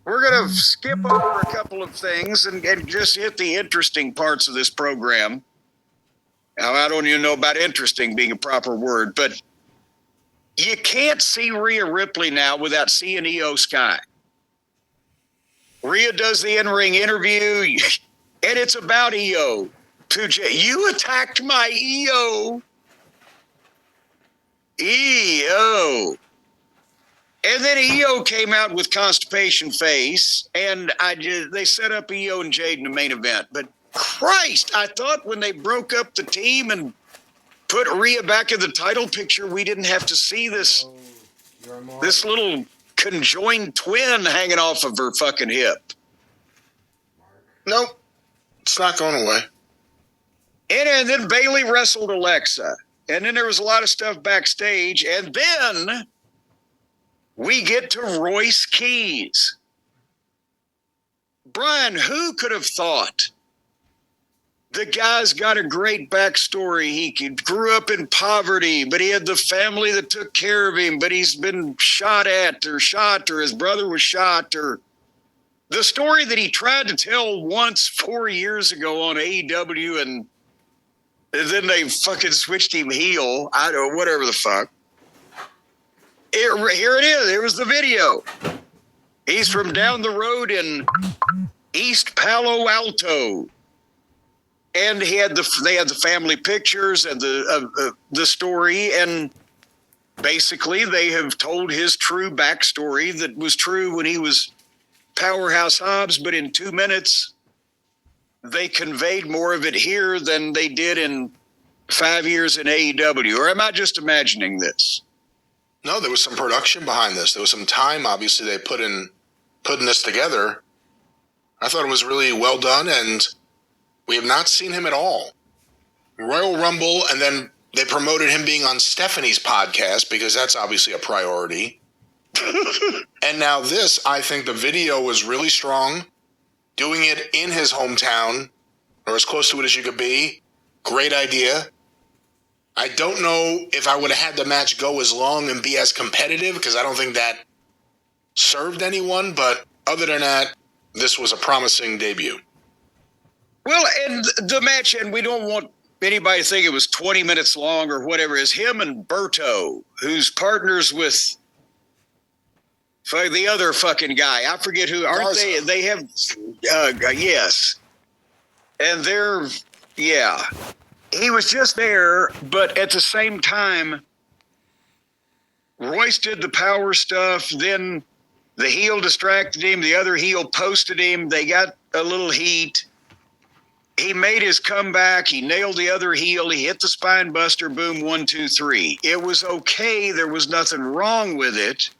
we're going to skip over a couple of things and just hit the interesting parts of this program. Now, I don't even know about interesting being a proper word, but you can't see Rhea Ripley now without seeing Io Sky. Rhea does the in-ring interview, and it's about Io. You attacked my Io. Io. And then Io came out with constipation face, and they set up Io and Jade in the main event. But Christ, I thought when they broke up the team and put Rhea back in the title picture, we didn't have to see this little conjoined twin hanging off of her fucking hip. Nope. It's not going away. And then Bayley wrestled Alexa. And then there was a lot of stuff backstage. And then we get to Royce Keys. Brian, who could have thought? The guy's got a great backstory. He grew up in poverty, but he had the family that took care of him, but he's been shot, or his brother was shot, or the story that he tried to tell once 4 years ago on AEW, and then they fucking switched him heel. I don't know, whatever the fuck. Here it is. Here was the video. He's from down the road in East Palo Alto. And they had the family pictures and the story, and basically they have told his true backstory that was true when he was Powerhouse Hobbs, but in 2 minutes they conveyed more of it here than they did in 5 years in AEW. Or am I just imagining this? No, there was some production behind this. There was some time, obviously, they put in putting this together. I thought it was really well done, and we have not seen him at all. Royal Rumble, and then they promoted him being on Stephanie's podcast because that's obviously a priority. And now this, I think the video was really strong. Doing it in his hometown, or as close to it as you could be, great idea. I don't know if I would have had the match go as long and be as competitive, because I don't think that served anyone, but other than that, this was a promising debut. Well, and the match, and we don't want anybody to think it was 20 minutes long or whatever, is him and Berto, who's partners with the other fucking guy. I forget who. Aren't Garza. they? They have, yes. And they're, yeah. He was just there, but at the same time, Royce did the power stuff. Then the heel distracted him. The other heel posted him. They got a little heat. He made his comeback. He nailed the other heel. He hit the spine buster. Boom, 1, 2, 3. It was okay. There was nothing wrong with it.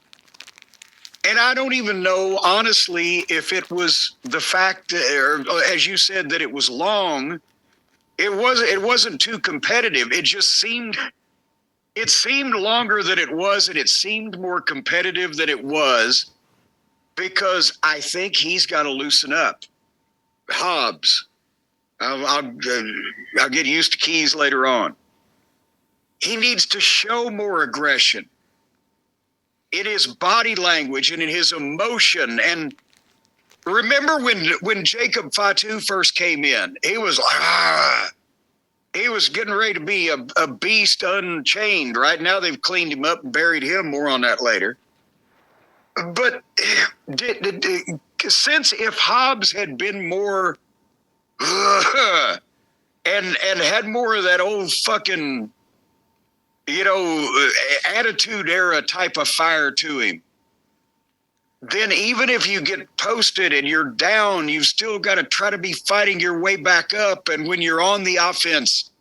And I don't even know, honestly, if it was the fact, or as you said, that it was long. It wasn't too competitive. It just seemed longer than it was, and it seemed more competitive than it was, because I think he's got to loosen up. Hobbs. I'll get used to Keys later on. He needs to show more aggression in his body language and in his emotion. And remember when Jacob Fatu first came in, he was like, he was getting ready to be a beast unchained. Right now they've cleaned him up and buried him. More on that later. But since if Hobbs had been more and had more of that old fucking, attitude era type of fire to him, then even if you get posted and you're down, you've still got to try to be fighting your way back up. And when you're on the offense,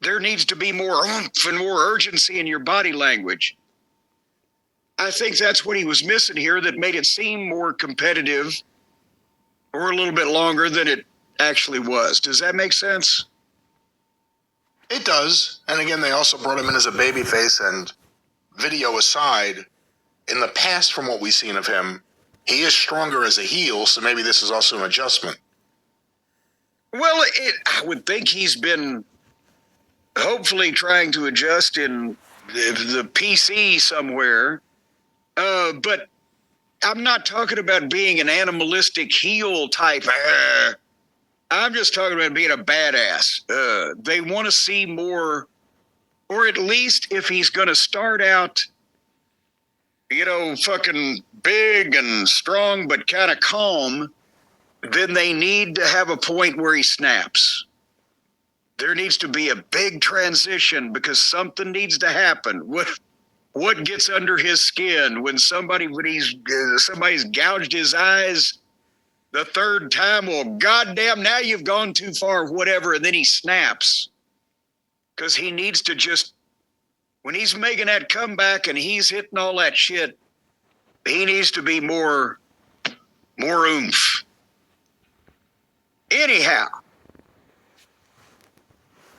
there needs to be more oomph and more urgency in your body language. I think that's what he was missing here, that made it seem more competitive or a little bit longer than it actually was. Does that make sense? It does. And again, they also brought him in as a babyface, and video aside, in the past, from what we've seen of him, he is stronger as a heel, so maybe this is also an adjustment. Well, I would think he's been hopefully trying to adjust in the PC somewhere. But I'm not talking about being an animalistic heel type. I'm just talking about being a badass. They want to see more, or at least if he's going to start out, fucking big and strong, but kind of calm, then they need to have a point where he snaps. There needs to be a big transition because something needs to happen. What gets under his skin when somebody's gouged his eyes the third time? Well, goddamn, now you've gone too far, whatever, and then he snaps because he needs to just, when he's making that comeback and he's hitting all that shit, he needs to be more oomph. Anyhow,